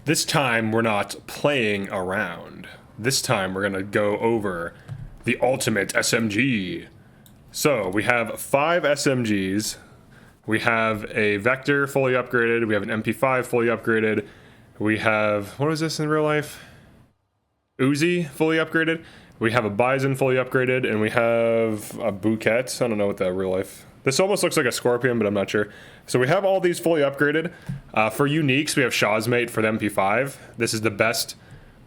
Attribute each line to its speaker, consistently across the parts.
Speaker 1: This time we're not playing around. This time we're gonna go over the ultimate SMG. So we have 5 SMGs. We have a Vector fully upgraded. We have an MP5 fully upgraded. We have, what is this in real life? Uzi fully upgraded. We have a Bison fully upgraded, and we have a Buket. I don't know what that real life. This almost looks like a Scorpion, but I'm not sure. So we have all these fully upgraded. For uniques, we have Shaw's Mate for the MP5. This is the best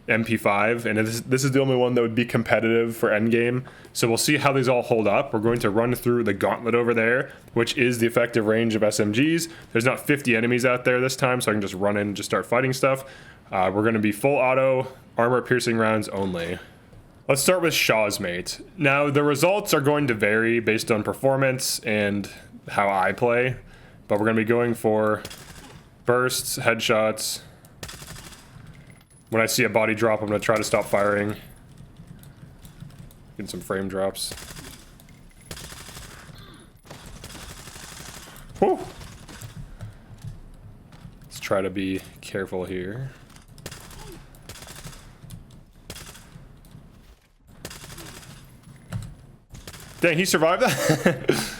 Speaker 1: MP5, and this is the only one that would be competitive for endgame. So we'll see how these all hold up. We're going to run through the gauntlet over there, which is the effective range of SMGs. There's not 50 enemies out there this time, so I can just run in and just start fighting stuff. We're going to be full auto, armor piercing rounds only. Let's start with Shaw's Mate. Now, the results are going to vary based on performance and how I play, but we're going to be going for bursts, headshots. When I see a body drop, I'm going to try to stop firing. Get some frame drops. Whew. Let's try to be careful here. Dang, he survived that?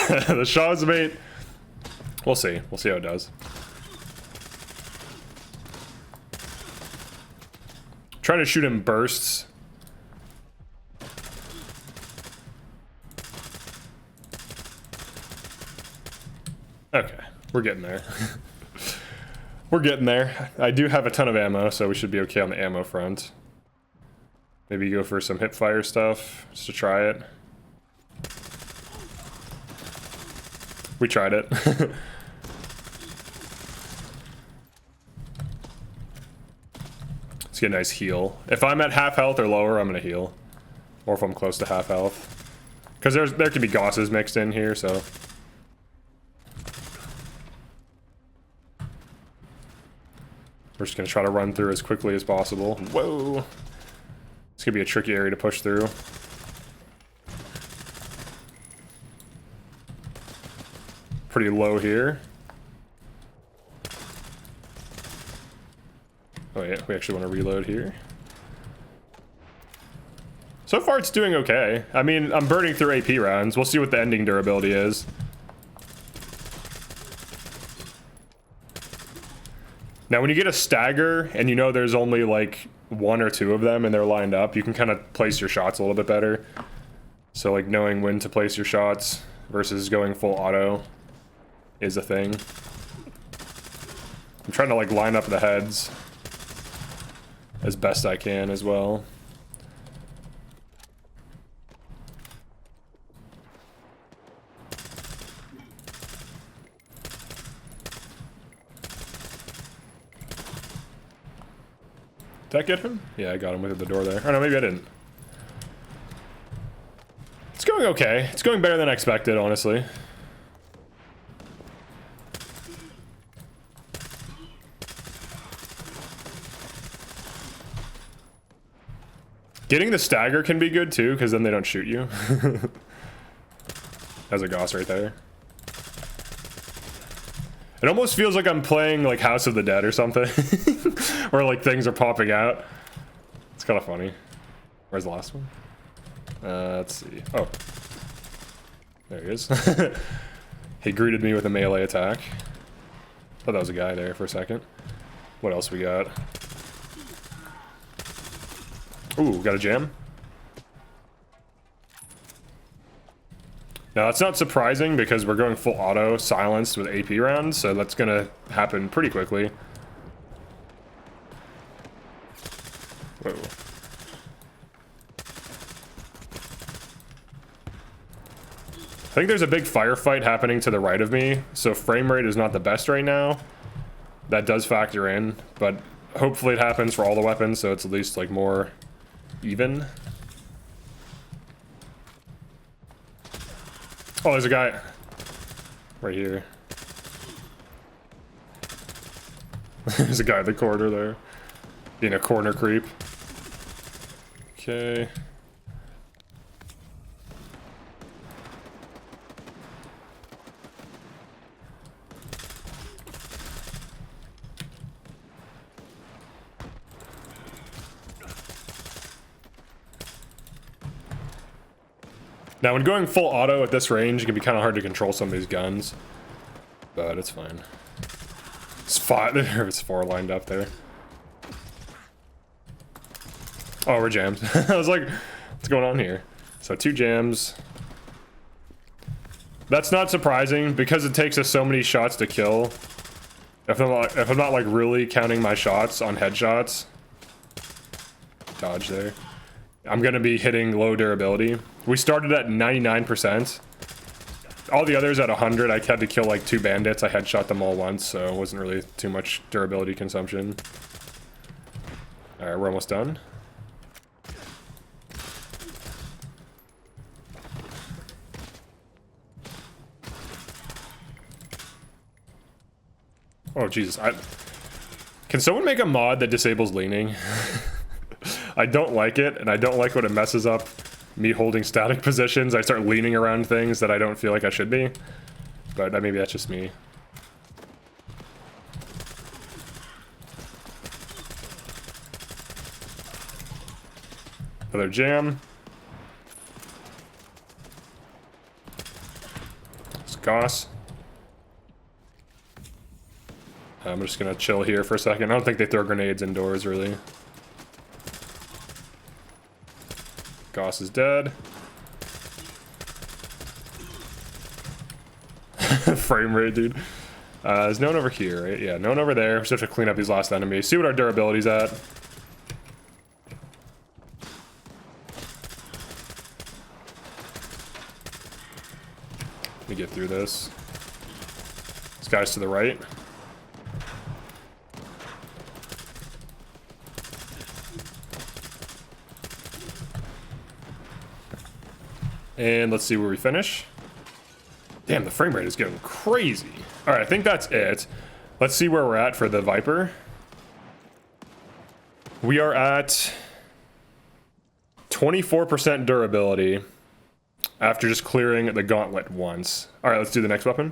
Speaker 1: The Shaw's Mate. We'll see. We'll see how it does. Trying to shoot in bursts. Okay, we're getting there. We're getting there. I do have a ton of ammo, so we should be okay on the ammo front. Maybe go for some hip fire stuff, just to try it. We tried it. Let's get a nice heal. If I'm at half health or lower, I'm gonna heal. Or if I'm close to half health. Because there could be Gosses mixed in here, so... We're just gonna try to run through as quickly as possible. Whoa! This could be a tricky area to push through. Pretty low here. Oh yeah, we actually want to reload here. So far it's doing okay. I mean, I'm burning through AP rounds. We'll see what the ending durability is. Now when you get a stagger and you know there's only like 1 or 2 of them and they're lined up, you can kind of place your shots a little bit better. So like knowing when to place your shots versus going full auto is a thing. I'm trying to like line up the heads as best I can as well. Did that get him? Yeah, I got him with the door there. Oh no, maybe I didn't. It's going okay. It's going better than I expected, honestly. Getting the stagger can be good too, because then they don't shoot you. There's a Goss right there. It almost feels like I'm playing like House of the Dead or something. Where like things are popping out. It's kind of funny. Where's the last one? Let's see. Oh. There he is. He greeted me with a melee attack. Thought that was a guy there for a second. What else we got? Ooh, got a jam. Now that's not surprising because we're going full auto silenced with AP rounds, so that's gonna happen pretty quickly. Whoa. I think there's a big firefight happening to the right of me, so frame rate is not the best right now. That does factor in, but hopefully it happens for all the weapons, so it's at least like more even. Oh, there's a guy right here. There's a guy in the corner there. Being a corner creep. Okay. Now, when going full auto at this range, it can be kind of hard to control some of these guns. But it's fine. There's 4 lined up there. Oh, we're jammed. I was like, what's going on here? So 2 jams. That's not surprising because it takes us so many shots to kill. If I'm not like really counting my shots on headshots. Dodge there. I'm gonna be hitting low durability. We started at 99%. All the others at 100. I had to kill like 2 bandits. I headshot them all once, so it wasn't really too much durability consumption. Alright, we're almost done. Oh, Jesus. Can someone make a mod that disables leaning? I don't like it, and I don't like when it messes up me holding static positions. I start leaning around things that I don't feel like I should be. But maybe that's just me. Another jam. It's Goss. I'm just gonna chill here for a second. I don't think they throw grenades indoors, really. Goss is dead. Frame rate, dude. There's no one over here, right? Yeah, no one over there. We just have to clean up these last enemies. See what our durability's at. Let me get through this. This guy's to the right. And let's see where we finish. Damn, the frame rate is getting crazy. All right, I think that's it. Let's see where we're at for the Viper. We are at 24% durability after just clearing the gauntlet once. All right, let's do the next weapon.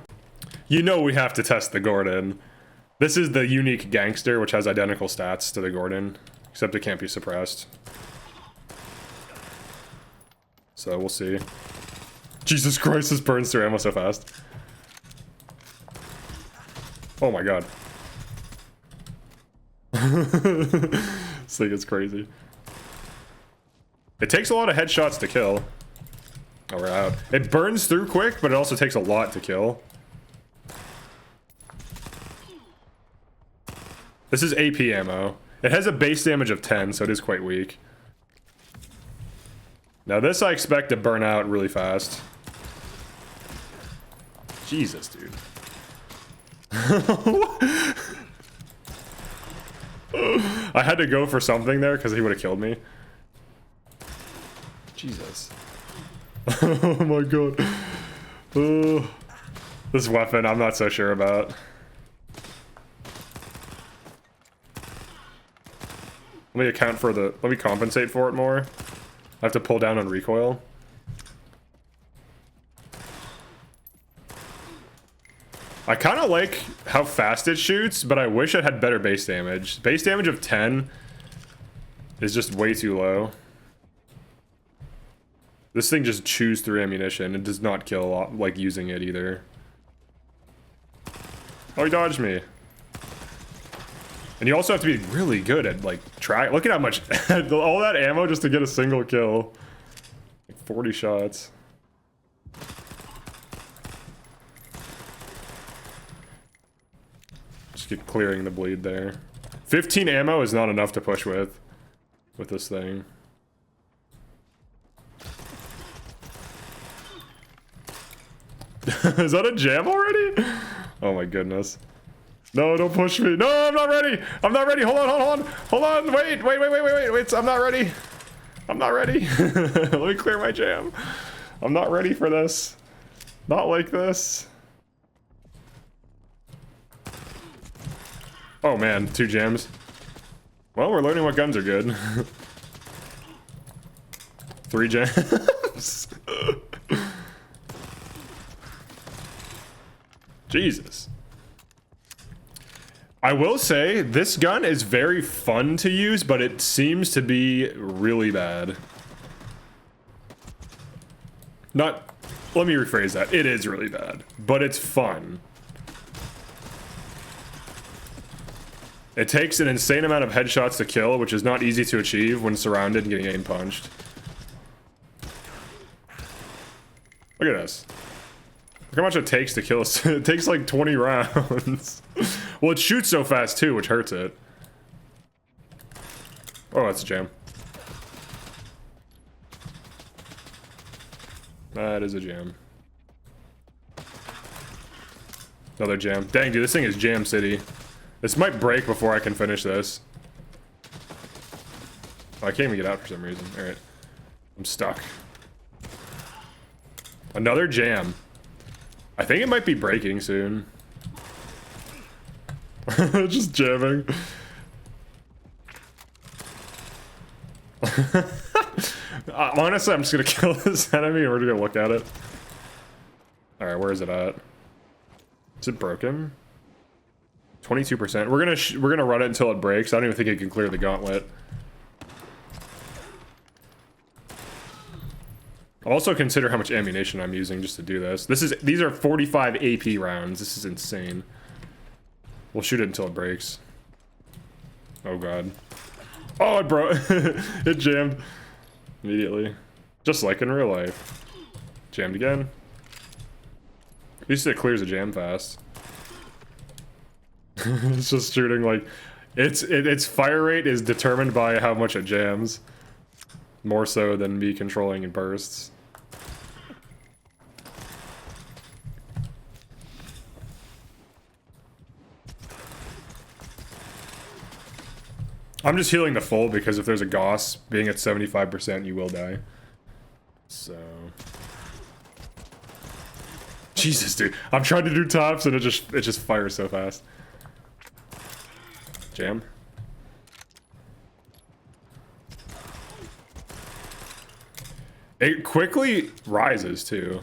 Speaker 1: You know we have to test the Gordon. This is the unique gangster, which has identical stats to the Gordon, except it can't be suppressed. So we'll see. Jesus Christ, this burns through ammo so fast. Oh my god. This thing is crazy. It takes a lot of headshots to kill. Oh, we're out. It burns through quick, but it also takes a lot to kill. This is AP ammo. It has a base damage of 10, so it is quite weak. Now this I expect to burn out really fast. Jesus, dude. I had to go for something there because he would have killed me. Jesus. Oh my god. This weapon I'm not so sure about. Let me compensate for it more. I have to pull down on recoil. I kind of like how fast it shoots, but I wish it had better base damage. Base damage of 10 is just way too low. This thing just chews through ammunition. It does not kill a lot, like using it either. Oh, he dodged me. And you also have to be really good at, like, track. Look at how much, all that ammo just to get a single kill. Like 40 shots. Just get clearing the bleed there. 15 ammo is not enough to push with this thing. Is that a jam already? Oh my goodness. No, don't push me. No, I'm not ready. I'm not ready. Hold on. Hold on. Wait. I'm not ready. I'm not ready. Let me clear my jam. I'm not ready for this. Not like this. Oh man, 2 jams. Well, we're learning what guns are good. 3 jams. Jesus. I will say, this gun is very fun to use, but it seems to be really bad. Not, let me rephrase that. It is really bad, but it's fun. It takes an insane amount of headshots to kill, which is not easy to achieve when surrounded and getting aim punched. Look at this. Look how much it takes to kill us. It takes like 20 rounds. Well, it shoots so fast too, which hurts it. Oh, that's a jam. That is a jam. Another jam. Dang, dude, this thing is Jam City. This might break before I can finish this. Oh, I can't even get out for some reason. Alright. I'm stuck. Another jam. I think it might be breaking soon. Just jamming. Honestly, I'm just gonna kill this enemy and we're gonna look at it. Alright, where is it at? Is it broken? 22%. We're gonna run it until it breaks. I don't even think it can clear the gauntlet. Also consider how much ammunition I'm using just to do this. These are 45 AP rounds. This is insane. We'll shoot it until it breaks. Oh god. Oh, it broke. It jammed immediately. Just like in real life. Jammed again. At least it clears a jam fast. It's just shooting like its fire rate is determined by how much it jams. More so than me controlling in bursts. I'm just healing the full because if there's a Gauss being at 75%, you will die. So Jesus, dude. I'm trying to do tops and it just fires so fast. Jam. It quickly rises too.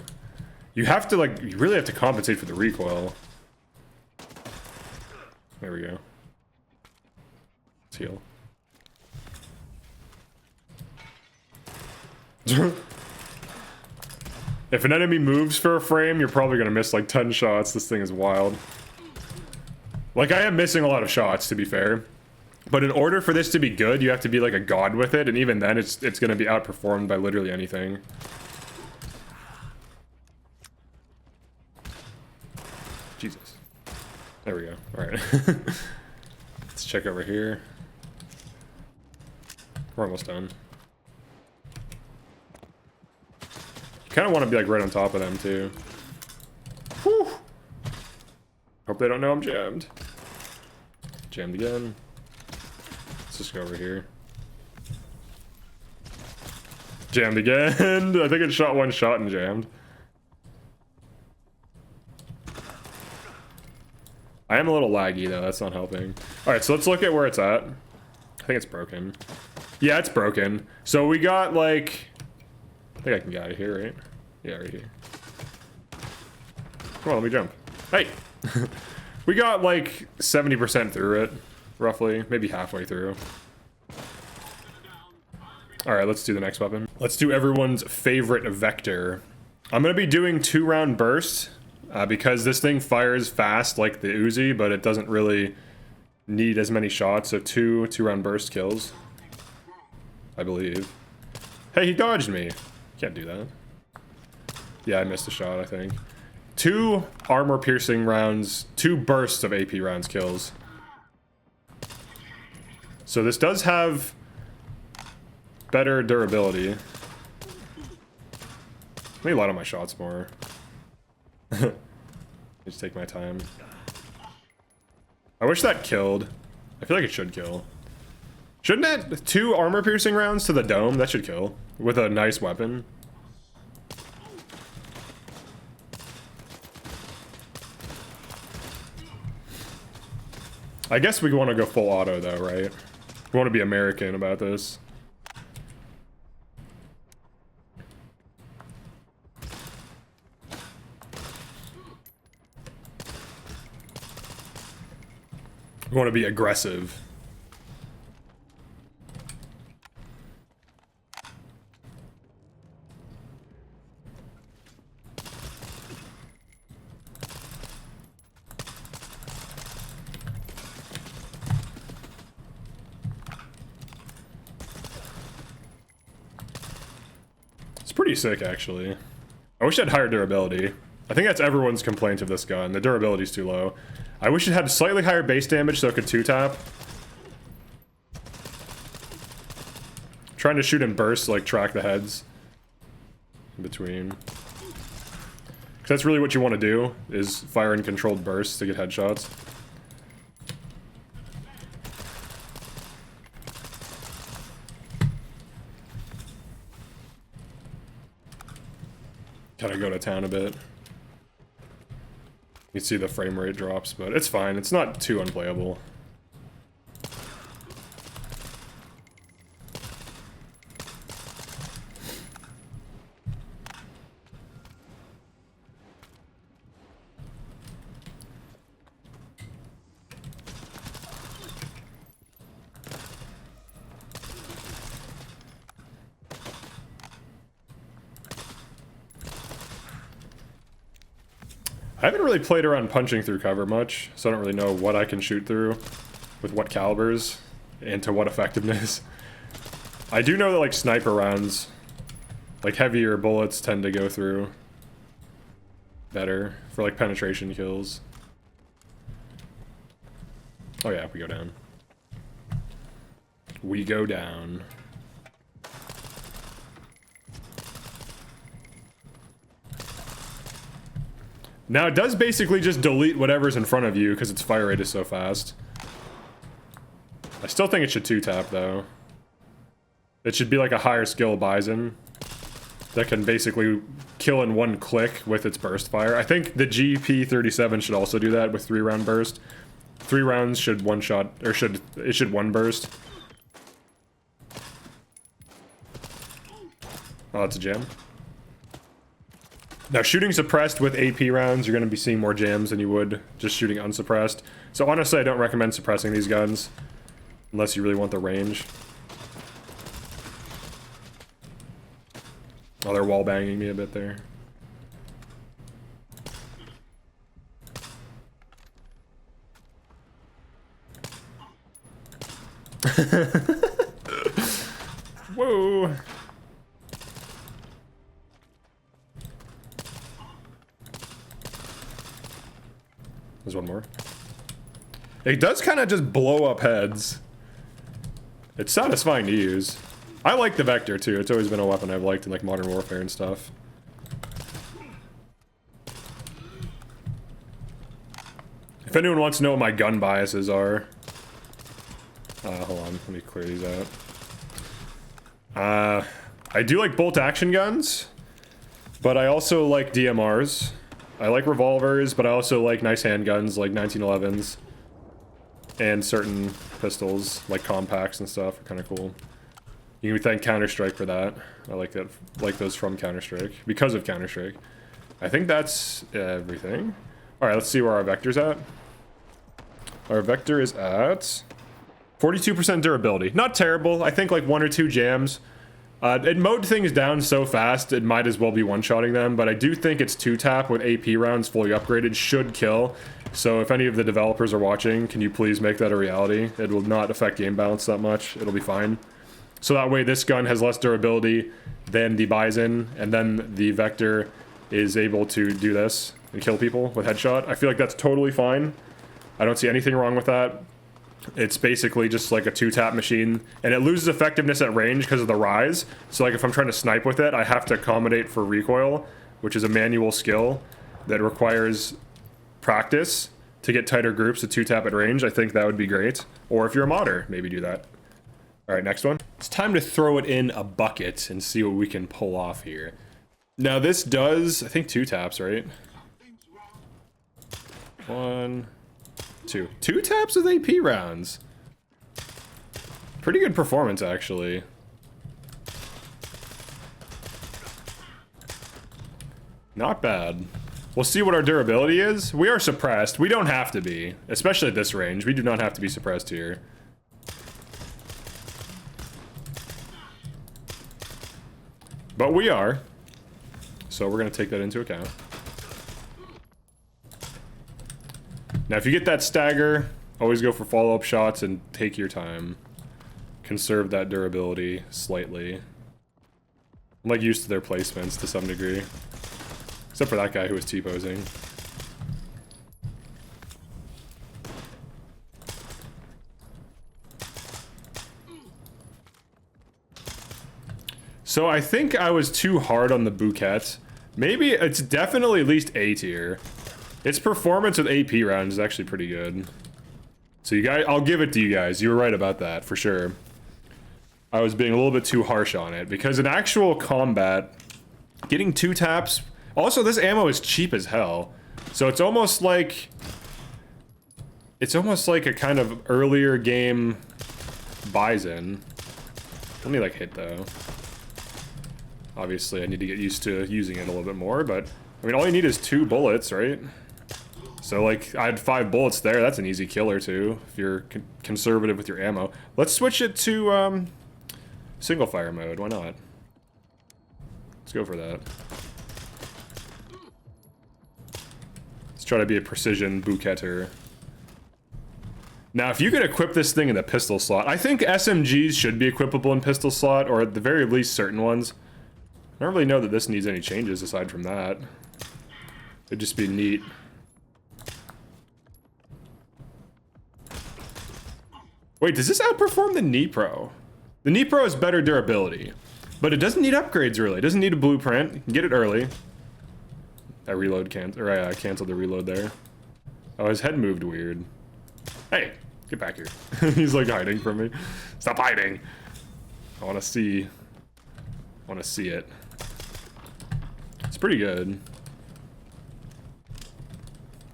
Speaker 1: You have to like, you really have to compensate for the recoil. There we go. Let's heal. If an enemy moves for a frame, you're probably gonna miss like 10 shots. This thing is wild. Like, I am missing a lot of shots, to be fair. But in order for this to be good, you have to be like a god with it, and even then, it's gonna be outperformed by literally anything. Jesus. There we go. Alright. Let's check over here. We're almost done. You kind of want to be like right on top of them, too. Whew. Hope they don't know I'm jammed. Jammed again. Let's just go over here. Jammed again. I think it shot one shot and jammed. I am a little laggy though, that's not helping. Alright, so let's look at where it's at. I think it's broken. Yeah, it's broken. So we got like... I think I can get out of here, right? Yeah, right here. Come on, let me jump. Hey! We got like 70% through it, roughly. Maybe halfway through. Alright, let's do the next weapon. Let's do everyone's favorite Vector. I'm gonna be doing 2-round bursts. Because this thing fires fast like the Uzi, but it doesn't really need as many shots, so two-round burst kills. I believe. Hey, he dodged me. Can't do that. Yeah, I missed a shot, I think. 2 armor-piercing rounds, 2 bursts of AP rounds kills. So this does have better durability. Let me light on my shots more. Just take my time. I wish that killed. I feel like it should kill. Shouldn't it? 2 armor-piercing rounds to the dome? That should kill. With a nice weapon. I guess we want to go full auto though, right? We want to be American about this. We want to be aggressive. pretty sick, actually. I wish it had higher durability. I think that's everyone's complaint of this gun. The durability's too low. I wish it had slightly higher base damage so it could 2-tap. Trying to shoot in bursts, like track the heads in between. Because that's really what you want to do, is fire in controlled bursts to get headshots. Gotta go to town a bit. You see the frame rate drops, but it's fine. It's not too unplayable. I haven't really played around punching through cover much, so I don't really know what I can shoot through with what calibers and to what effectiveness. I do know that like sniper rounds, like heavier bullets tend to go through better for like penetration kills. Oh yeah, we go down. We go down. Now it does basically just delete whatever's in front of you because its fire rate is so fast. I still think it should 2-tap though. It should be like a higher skill Bison that can basically kill in one click with its burst fire. I think the GP37 should also do that with 3-round burst. 3 rounds should one shot, or should one burst. Oh, that's a jam. Now, shooting suppressed with AP rounds, you're going to be seeing more jams than you would just shooting unsuppressed. So honestly, I don't recommend suppressing these guns unless you really want the range. Oh, they're wall banging me a bit there. Whoa. There's one more. It does kind of just blow up heads. It's satisfying to use. I like the Vector too. It's always been a weapon I've liked in like Modern Warfare and stuff. If anyone wants to know what my gun biases are, hold on, let me clear these out. I do like bolt action guns, but I also like DMRs. I like revolvers, but I also like nice handguns like 1911s. And certain pistols, like compacts and stuff, are kind of cool. You can thank Counter-Strike for that. I like that, like those from Counter-Strike, because of Counter-Strike. I think that's everything. Alright, let's see where our Vector's at. Our Vector is at 42% durability. Not terrible. I think like 1 or 2 jams. It mowed things down so fast, it might as well be one-shotting them, but I do think its 2-tap with AP rounds fully upgraded should kill. So if any of the developers are watching, can you please make that a reality? It will not affect game balance that much. It'll be fine. So that way this gun has less durability than the Bison, and then the Vector is able to do this and kill people with headshot. I feel like that's totally fine. I don't see anything wrong with that. It's basically just like a 2-tap machine, and it loses effectiveness at range because of the rise. So like if I'm trying to snipe with it, I have to accommodate for recoil, which is a manual skill that requires practice to get tighter groups to 2-tap at range. I think that would be great. Or if you're a modder, maybe do that. All right, next one. It's time to throw it in a bucket and see what we can pull off here. Now this does, I think 2 taps, right? 1, 2. 2 taps with AP rounds. Pretty good performance, actually. Not bad. We'll see what our durability is. We are suppressed. We don't have to be. Especially at this range. We do not have to be suppressed here. But we are. So we're going to take that into account. Now, if you get that stagger, always go for follow-up shots and take your time. Conserve that durability slightly. I'm like used to their placements to some degree. Except for that guy who was T-posing. So I think I was too hard on the Buket. Maybe it's definitely at least A tier. Its performance with AP rounds is actually pretty good. So you guys, I'll give it to you guys. You were right about that, for sure. I was being a little bit too harsh on it, because in actual combat, getting 2 taps... Also, this ammo is cheap as hell. So it's almost like... It's almost like a kind of earlier game Bison. Let me, like, hit, though. Obviously, I need to get used to using it a little bit more, but... I mean, all you need is 2 bullets, right? So, like, I had 5 bullets there. That's an easy kill or 2, if you're conservative with your ammo. Let's switch it to, single fire mode. Why not? Let's go for that. Let's try to be a precision Buketter. Now, if you could equip this thing in the pistol slot... I think SMGs should be equipable in pistol slot, or at the very least certain ones. I don't really know that this needs any changes aside from that. It'd just be neat. Wait, does this outperform the Nipro? The Nipro has better durability, but it doesn't need upgrades really. It doesn't need a blueprint. You can get it early. I canceled the reload there. Oh, his head moved weird. Hey, get back here. He's like hiding from me. Stop hiding. I want to see it. It's pretty good.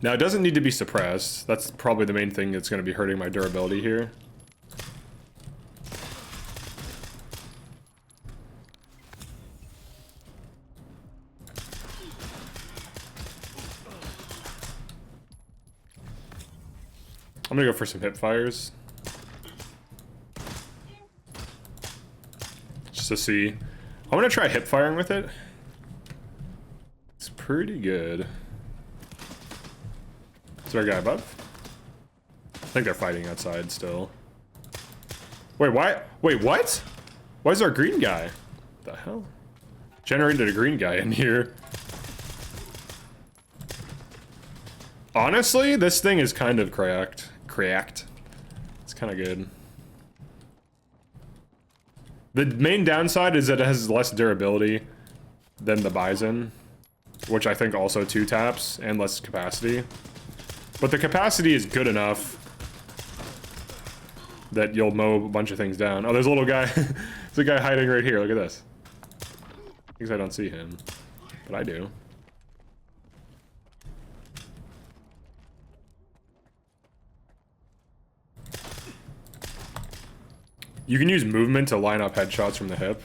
Speaker 1: Now, it doesn't need to be suppressed. That's probably the main thing that's going to be hurting my durability here. I'm gonna go for some hip fires. Just to see. I'm gonna try hip firing with it. It's pretty good. Is there a guy above? I think they're fighting outside still. Wait, why? Wait, what? Why is there a green guy? What the hell? Generated a green guy in here. Honestly, this thing is kind of cracked. It's kind of good. The main downside is that it has less durability than the Bison, which I think also 2 taps, and less capacity. But the capacity is good enough that you'll mow a bunch of things down. Oh, there's a little guy. There's a guy hiding right here. Look at this. Thinks I don't see him, but I do. You can use movement to line up headshots from the hip.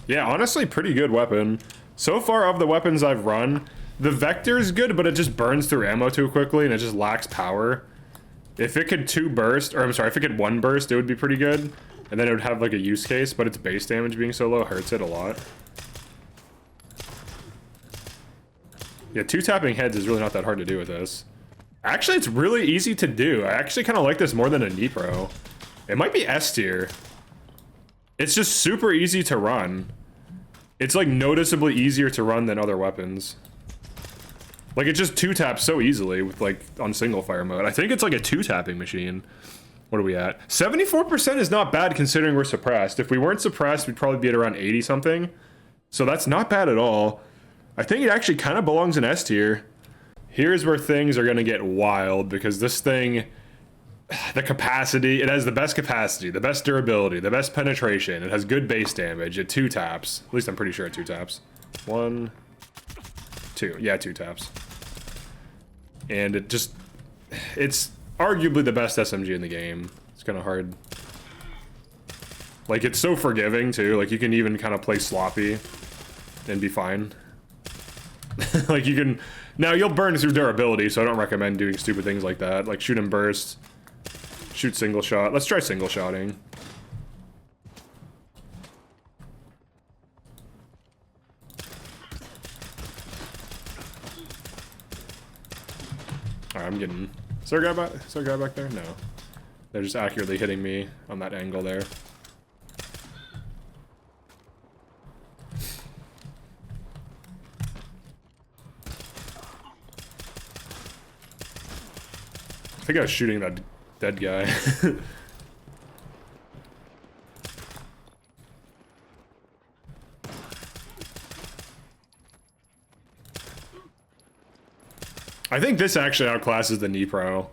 Speaker 1: Yeah, honestly, pretty good weapon. So far of the weapons I've run, the Vector is good, but it just burns through ammo too quickly and it just lacks power. If it could 2 burst, or I'm sorry, if it could 1 burst, it would be pretty good. And then it would have like a use case, but its base damage being so low hurts it a lot. Yeah, 2 tapping heads is really not that hard to do with this. Actually, it's really easy to do. I actually kind of like this more than a Nipro. It might be S tier. It's just super easy to run. It's like noticeably easier to run than other weapons. Like it just 2 taps so easily with like on single fire mode. I think it's like a 2 tapping machine. What are we at? 74% is not bad considering we're suppressed. If we weren't suppressed, we'd probably be at around 80 something. So that's not bad at all. I think it actually kind of belongs in S tier. Here's where things are going to get wild, because this thing, the capacity, it has the best capacity, the best durability, the best penetration. It has good base damage at 2 taps. At least I'm pretty sure at 2 taps. 1, 2. Yeah, 2 taps. And it just, it's arguably the best SMG in the game. It's kind of hard. Like, it's so forgiving, too. Like, you can even kind of play sloppy and be fine. Like, you can... Now, you'll burn through durability, so I don't recommend doing stupid things like that. Like, shoot and burst. Shoot single shot. Let's try single shotting. Alright, I'm getting... Is there a guy back there? No. They're just accurately hitting me on that angle there. I think I was shooting that dead guy. I think this actually outclasses the Nipro.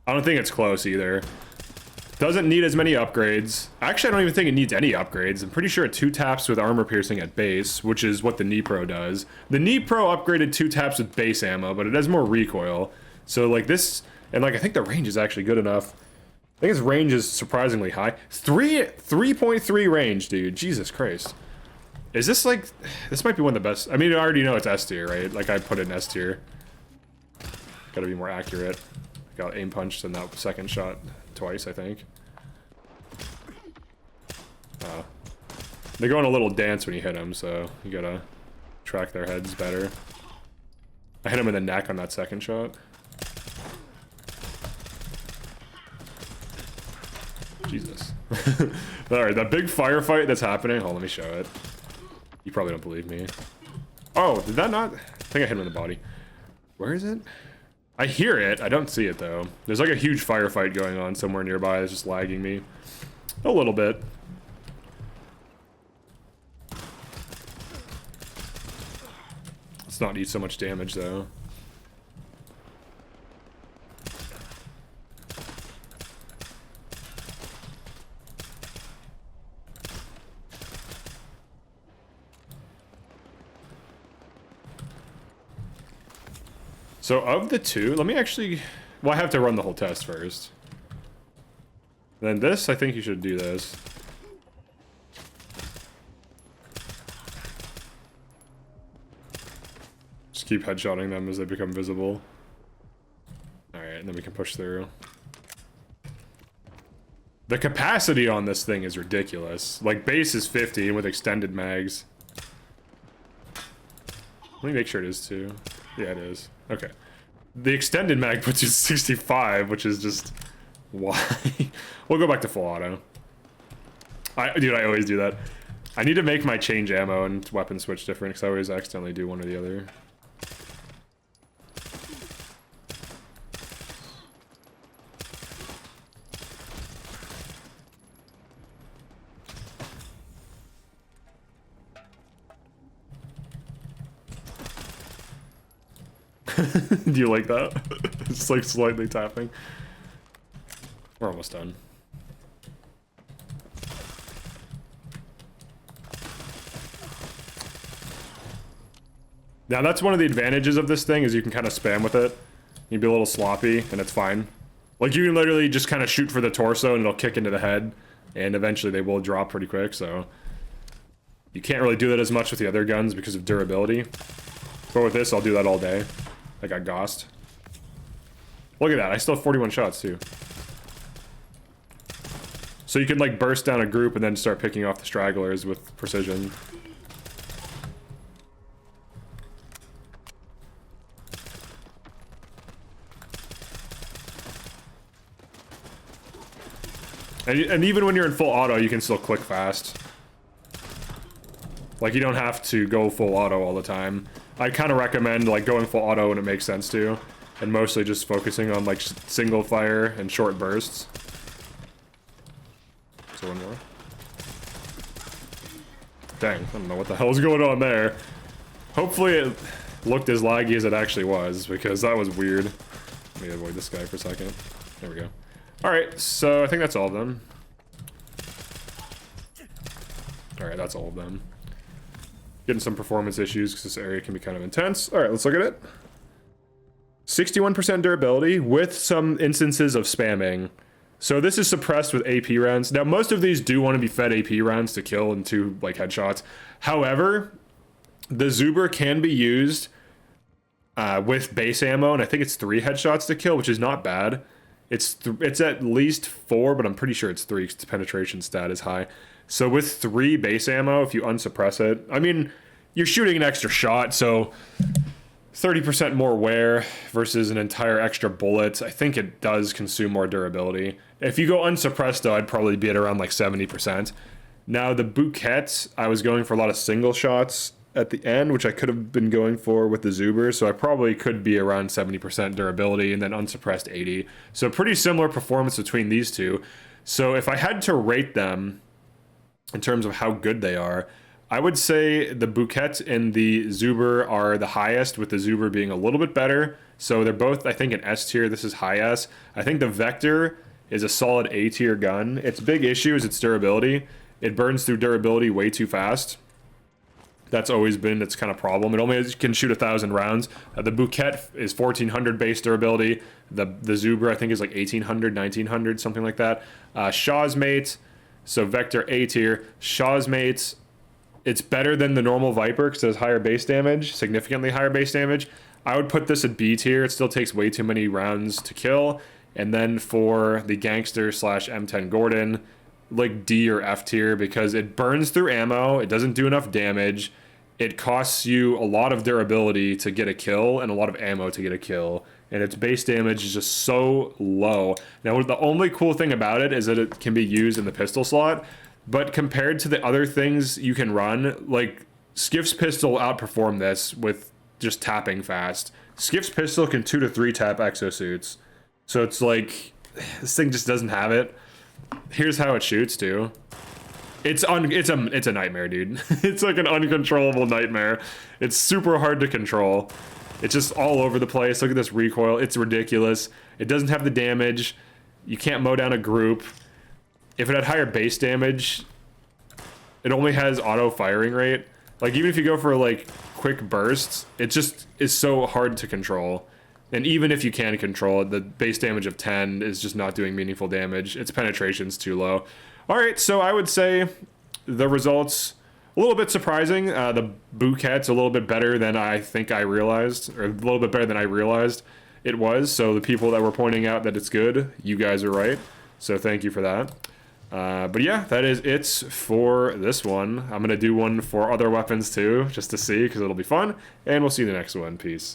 Speaker 1: I don't think it's close either. Doesn't need as many upgrades. Actually, I don't even think it needs any upgrades. I'm pretty sure it 2 taps with armor piercing at base, which is what the Nipro does. The Nipro upgraded 2 taps with base ammo, but it has more recoil. So like this, and like I think the range is actually good enough. I think its range is surprisingly high. 3.3 range, dude. Jesus Christ. Is this like, this might be one of the best. I mean, I already know it's S-tier, right? Like I put it in S-tier. Gotta be more accurate. Got aim punched in that second shot twice, I think. They go on a little dance when you hit them, so you gotta track their heads better. I hit him in the neck on that second shot. Jesus. Alright, that big firefight that's happening. Hold on, let me show it. You probably don't believe me. Oh, did that not? I think I hit him in the body. Where is it? I hear it. I don't see it, though. There's like a huge firefight going on somewhere nearby. It's just lagging me. A little bit. Let's not need so much damage, though. So of the two, let me actually... Well, I have to run the whole test first. Then this, I think you should do this. Just keep headshotting them as they become visible. Alright, and then we can push through. The capacity on this thing is ridiculous. Like, base is 50, and with extended mags. Let me make sure it is too. Yeah, it is. Okay. The extended mag puts you at 65, which is just... Why? We'll go back to full auto. Dude, I always do that. I need to make my change ammo and weapon switch different, because I always accidentally do one or the other. Do you like that? It's like slightly tapping. We're almost done. Now that's one of the advantages of this thing is you can kind of spam with it. You'd be a little sloppy and it's fine. Like you can literally just kind of shoot for the torso and it'll kick into the head and eventually they will drop pretty quick, so you can't really do that as much with the other guns because of durability. But with this, I'll do that all day. I got Ghost. Look at that, I still have 41 shots too. So you can like burst down a group and then start picking off the stragglers with precision. And even when you're in full auto, you can still click fast. Like, you don't have to go full auto all the time. I kind of recommend, like, going full auto when it makes sense to. And mostly just focusing on, like, single fire and short bursts. So one more. Dang, I don't know what the hell's going on there. Hopefully it looked as laggy as it actually was, because that was weird. Let me avoid this guy for a second. There we go. Alright, so I think that's all of them. Alright, that's all of them. Getting some performance issues because this area can be kind of intense. Alright, let's look at it. 61% durability with some instances of spamming. So this is suppressed with AP rounds. Now, most of these do want to be fed AP rounds to kill and 2 like headshots. However, the Zuber can be used with base ammo, and I think it's 3 headshots to kill, which is not bad. It's at least 4, but I'm pretty sure it's 3 because the penetration stat is high. So with 3 base ammo, if you unsuppress it, I mean, you're shooting an extra shot, so 30% more wear versus an entire extra bullet. I think it does consume more durability. If you go unsuppressed though, I'd probably be at around like 70%. Now the Buket, I was going for a lot of single shots at the end, which I could have been going for with the Zuber, so I probably could be around 70% durability and then unsuppressed 80. So pretty similar performance between these two. So if I had to rate them in terms of how good they are, I would say the Buket and the Zuber are the highest, with the Zuber being a little bit better. So they're both, I think, an S tier. This is high S. I think the Vector is a solid A tier gun. Its big issue is its durability. It burns through durability way too fast. That's always been its kind of problem. It only can shoot 1,000 rounds. The Buket is 1,400 base durability. The Zuber, I think, is like 1,800, 1,900, something like that. Shaw's Mate, so Vector A tier. Shaw's Mate, it's better than the normal Viper because it has higher base damage, significantly higher base damage. I would put this at B tier. It still takes way too many rounds to kill. And then for the Gangster slash M10 Gordon, like D or F tier, because it burns through ammo, it doesn't do enough damage, it costs you a lot of durability to get a kill and a lot of ammo to get a kill, and its base damage is just so low. Now the only cool thing about it is that it can be used in the pistol slot, but compared to the other things you can run, like Skiff's pistol outperform this with just tapping fast. Skiff's pistol can 2 to 3 tap exosuits, so it's like this thing just doesn't have it. Here's how it shoots too. It's a nightmare, dude. It's like an uncontrollable nightmare. It's super hard to control. It's just all over the place. Look at this recoil. It's ridiculous. It doesn't have the damage. You can't mow down a group. If it had higher base damage, it only has auto firing rate. Like even if you go for like quick bursts, it just is so hard to control. And even if you can control it, the base damage of 10 is just not doing meaningful damage. Its penetration's too low. All right, so I would say the results a little bit surprising. The Buket's a little bit better than I think I realized, or a little bit better than I realized it was. So the people that were pointing out that it's good, you guys are right. So thank you for that. But yeah, that is it for this one. I'm going to do one for other weapons too, just to see, because it'll be fun. And we'll see you in the next one. Peace.